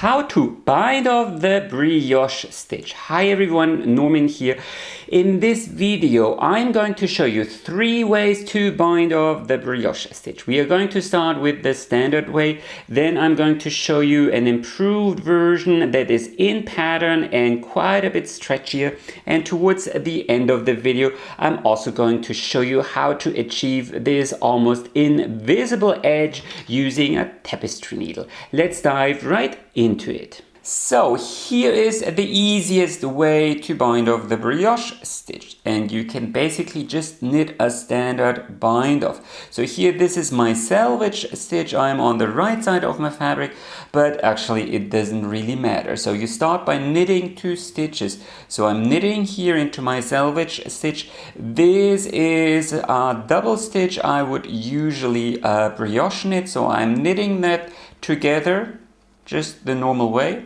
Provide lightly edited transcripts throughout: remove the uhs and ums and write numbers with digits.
how to bind off the brioche stitch. Hi everyone, Norman here. In this video I'm going to show you 3 ways to bind off the brioche stitch. We are going to start with the standard way, then I'm going to show you an improved version that is in pattern and quite a bit stretchier, and towards the end of the video I'm also going to show you how to achieve this almost invisible edge using a tapestry needle. Let's dive right into it. So here is the easiest way to bind off the brioche stitch, and you can basically just knit a standard bind off. So here this is my selvage stitch. I'm on the right side of my fabric, but actually it doesn't really matter. So you start by knitting 2 stitches. So I'm knitting here into my selvage stitch. This is a double stitch. I would usually brioche knit, so I'm knitting that together just the normal way,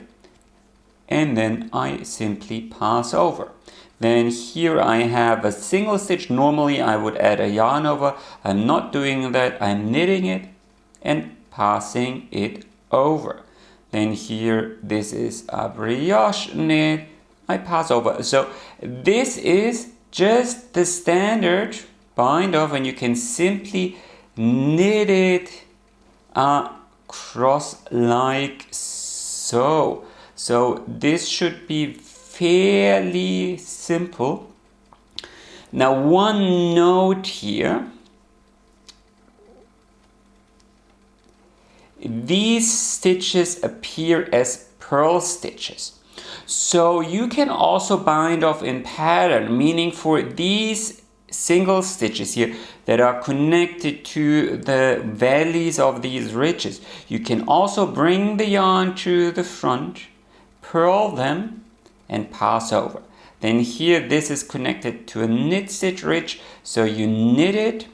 and then I simply pass over. Then here I have a single stitch. Normally I would add a yarn over. I'm not doing that. I'm knitting it and passing it over. Then here this is a brioche knit. I pass over. So this is just the standard bind off, and you can simply knit it across like so. So this should be fairly simple. Now one note here. These stitches appear as purl stitches. So you can also bind off in pattern, meaning for these single stitches here that are connected to the valleys of these ridges, you can also bring the yarn to the front, purl them and pass over. Then here this is connected to a knit stitch ridge, so you knit it,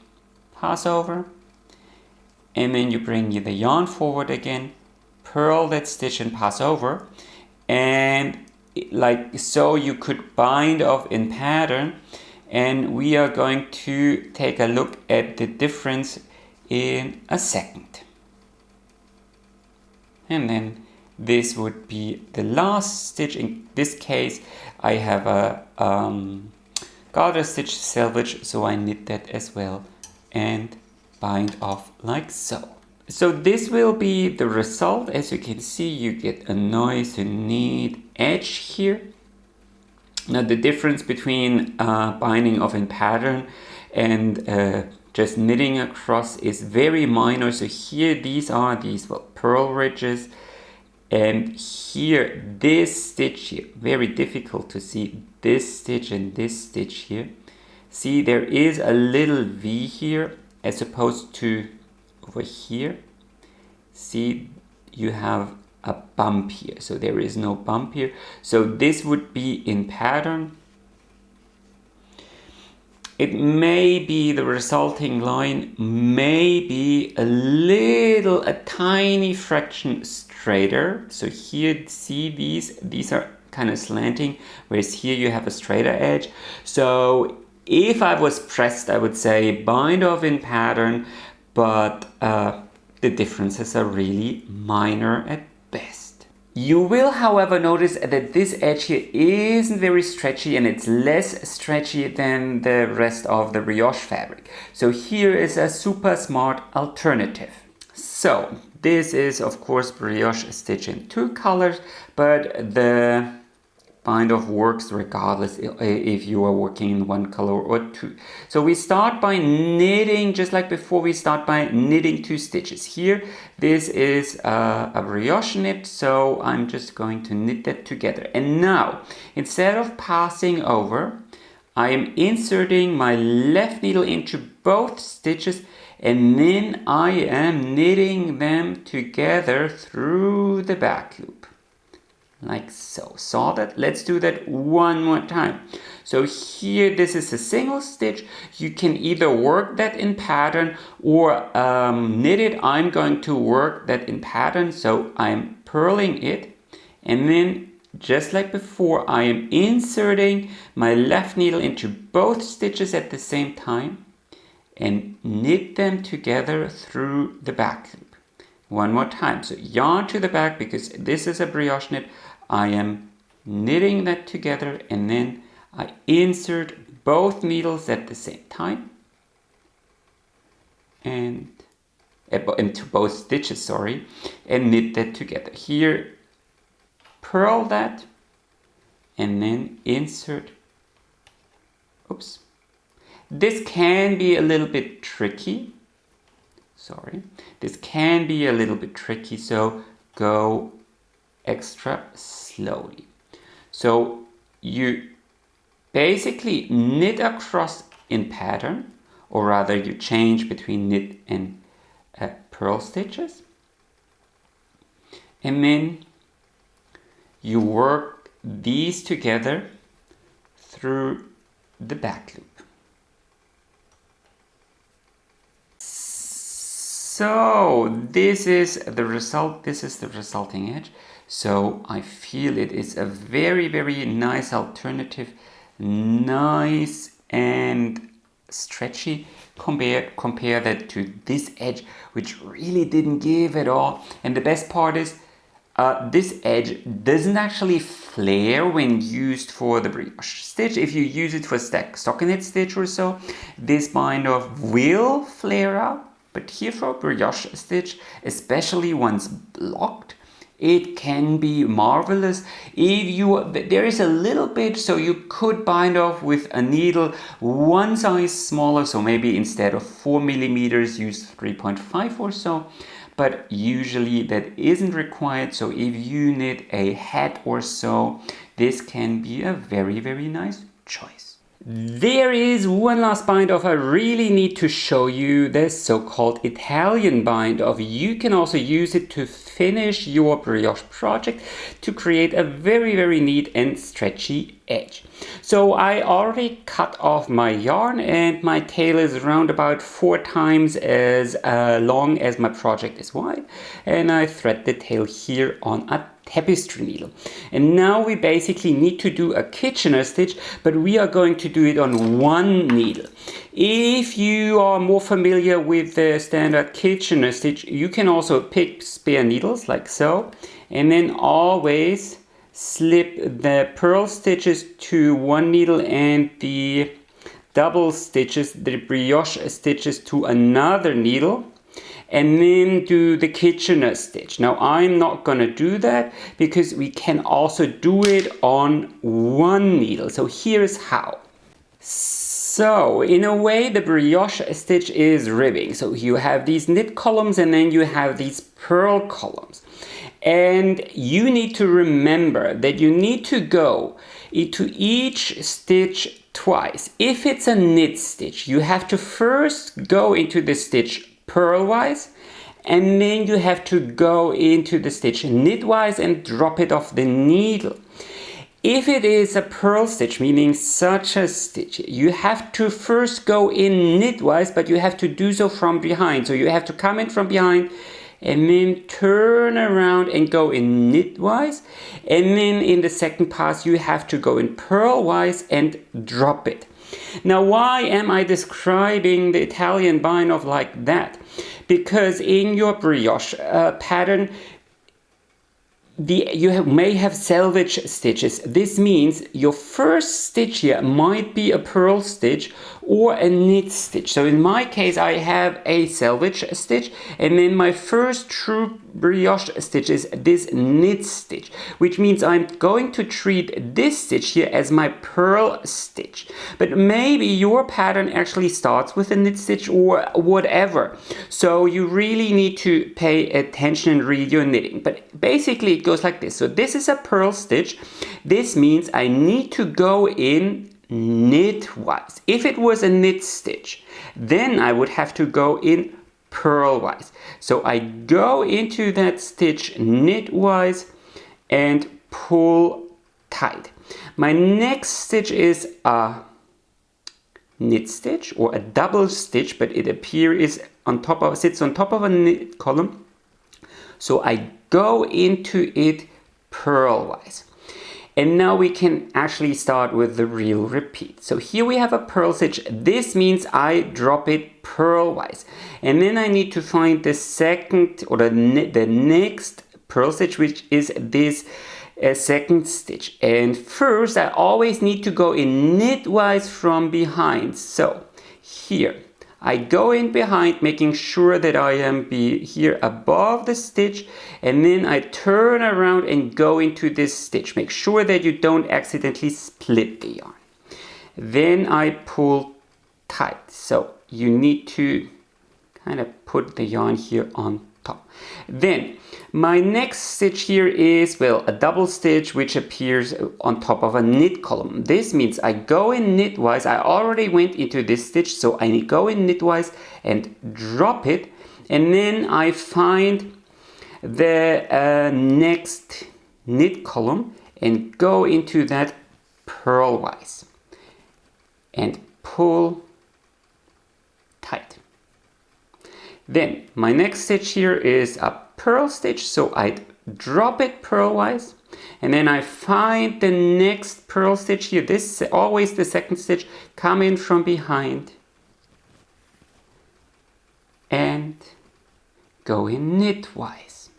pass over, and then you bring the yarn forward again, purl that stitch and pass over, and like so you could bind off in pattern. And we are going to take a look at the difference in a second. And then this would be the last stitch. In this case I have a garter stitch selvage, so I knit that as well and bind off like so. So this will be the result. As you can see, you get a nice and neat edge here. Now the difference between binding off in pattern and just knitting across is very minor. So here these are purl ridges, and here this stitch here, very difficult to see, this stitch and this stitch here. See, there is a little V here as opposed to over here. See, you have a bump here, so there is no bump here. So this would be in pattern. It may be the resulting line may be a tiny fraction straighter. So here, see, these are kind of slanting, whereas here you have a straighter edge. So if I was pressed, I would say bind off in pattern, but the differences are really minor at best. You will, however, notice that this edge here isn't very stretchy, and it's less stretchy than the rest of the brioche fabric. So here is a super smart alternative. So this is of course brioche stitch in 2 colors, but the bind off works regardless if you are working in 1 color or 2. So we start by knitting, just like before, we start by knitting 2 stitches. Here this is a brioche knit, so I'm just going to knit that together. And now instead of passing over, I am inserting my left needle into both stitches, and then I am knitting them together through the back loop. Like so. Saw that? Let's do that one more time. So here this is a single stitch. You can either work that in pattern or knit it. I'm going to work that in pattern, so I'm purling it, and then just like before I am inserting my left needle into both stitches at the same time and knit them together through the back loop. One more time. So yarn to the back, because this is a brioche knit. I am knitting that together, and then I insert both needles at the same time and into both stitches, sorry, and knit that together. Here, purl that, and then insert. Oops. This can be a little bit tricky. Sorry. This can be a little bit tricky, so go extra slowly. So you basically knit across in pattern, or rather you change between knit and purl stitches, and then you work these together through the back loop. So this is the result. This is the resulting edge. So I feel it is a very, very nice alternative, nice and stretchy. Compare that to this edge, which really didn't give at all. And the best part is this edge doesn't actually flare when used for the brioche stitch. If you use it for stockinette stitch or so, this bind off will flare out. But here for a brioche stitch, especially once blocked, it can be marvelous. There is a little bit, so you could bind off with a needle one size smaller, so maybe instead of 4 millimeters, use 3.5 or so. But usually that isn't required. So if you knit a hat or so, this can be a very, very nice choice. There is one last bind off I really need to show you, the so-called Italian bind off. You can also use it to finish your brioche project to create a very, very neat and stretchy edge. So I already cut off my yarn, and my tail is around about 4 times as long as my project is wide, and I thread the tail here on a tapestry needle. And now we basically need to do a Kitchener stitch, but we are going to do it on one needle. If you are more familiar with the standard Kitchener stitch, you can also pick spare needles like so, and then always slip the purl stitches to one needle and the double stitches, the brioche stitches, to another needle, and then do the Kitchener stitch. Now I'm not going to do that because we can also do it on one needle. So here's how. So in a way the brioche stitch is ribbing. So you have these knit columns and then you have these purl columns. And you need to remember that you need to go into each stitch twice. If it's a knit stitch, you have to first go into the stitch purlwise, and then you have to go into the stitch knitwise and drop it off the needle. If it is a purl stitch, meaning such a stitch, you have to first go in knitwise, but you have to do so from behind. So you have to come in from behind and then turn around and go in knitwise, and then in the second pass you have to go in purlwise and drop it. Now why am I describing the Italian bind off like that? Because in your brioche pattern you may have selvage stitches. This means your first stitch here might be a purl stitch or a knit stitch. So in my case I have a selvage stitch, and then my first true brioche stitch is this knit stitch, which means I'm going to treat this stitch here as my purl stitch. But maybe your pattern actually starts with a knit stitch or whatever. So you really need to pay attention and read your knitting. But basically it goes like this. So this is a purl stitch. This means I need to go in knitwise. If it was a knit stitch, then I would have to go in purlwise. So I go into that stitch knitwise and pull tight. My next stitch is a knit stitch or a double stitch, but it sits on top of a knit column. So I go into it purlwise. And now we can actually start with the real repeat. So here we have a purl stitch. This means I drop it purlwise. And then I need to find the second or the next purl stitch, which is this second stitch. And first I always need to go in knitwise from behind. So here I go in behind, making sure that I am here above the stitch, and then I turn around and go into this stitch. Make sure that you don't accidentally split the yarn. Then I pull tight. So you need to kind of put the yarn here on top. Then my next stitch here is, well, a double stitch which appears on top of a knit column. This means I go in knitwise. I already went into this stitch, so I go in knitwise and drop it, and then I find the next knit column and go into that purlwise and pull tight. Then my next stitch here is a purl stitch, so I drop it purlwise, and then I find the next purl stitch here. This is always the second stitch. Come in from behind and go in knitwise.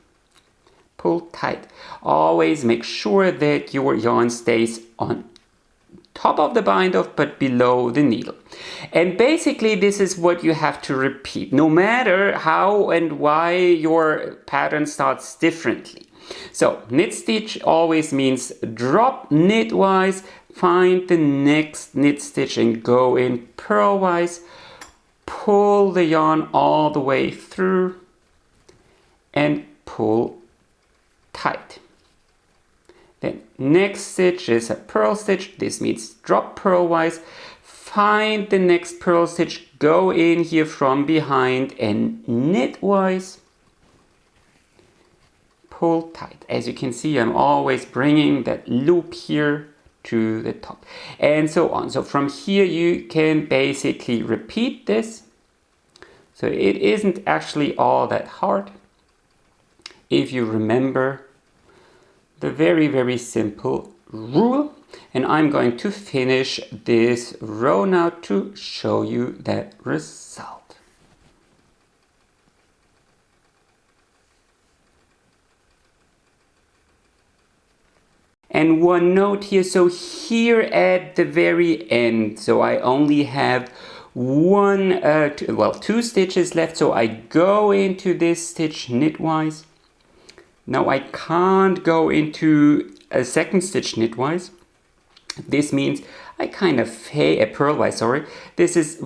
Pull tight. Always make sure that your yarn stays on top of the bind off but below the needle. And basically this is what you have to repeat, no matter how and why your pattern starts differently. So knit stitch always means drop knitwise, find the next knit stitch and go in purlwise, pull the yarn all the way through and pull tight. Then next stitch is a purl stitch. This means drop purlwise, find the next purl stitch, go in here from behind and knitwise, pull tight. As you can see, I'm always bringing that loop here to the top and so on. So from here you can basically repeat this. So it isn't actually all that hard if you remember the very, very simple rule. And I'm going to finish this row now to show you that result. And one note here, so here at the very end, so I only have two stitches left, so I go into this stitch knitwise. Now I can't go into a second stitch knitwise. This means I kind of purlwise, sorry.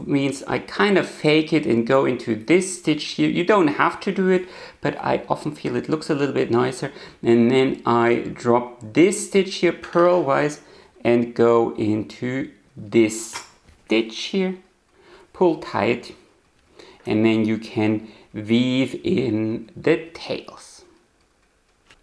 Means I kind of fake it and go into this stitch here. You don't have to do it, but I often feel it looks a little bit nicer. And then I drop this stitch here purlwise and go into this stitch here. Pull tight, and then you can weave in the tails.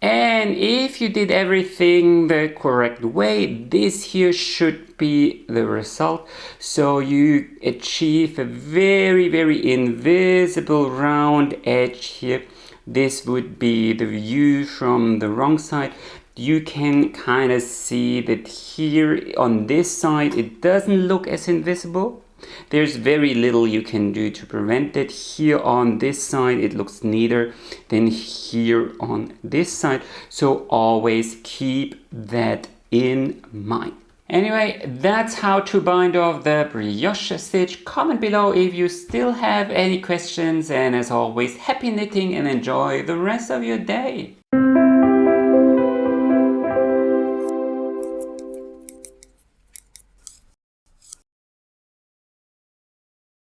And if you did everything the correct way, this here should be the result. So you achieve a very, very invisible round edge here. This would be the view from the wrong side. You can kind of see that here on this side it doesn't look as invisible. There's very little you can do to prevent it. Here on this side it looks neater than here on this side, so always keep that in mind. Anyway, that's how to bind off the brioche stitch. Comment below if you still have any questions, and as always, happy knitting and enjoy the rest of your day.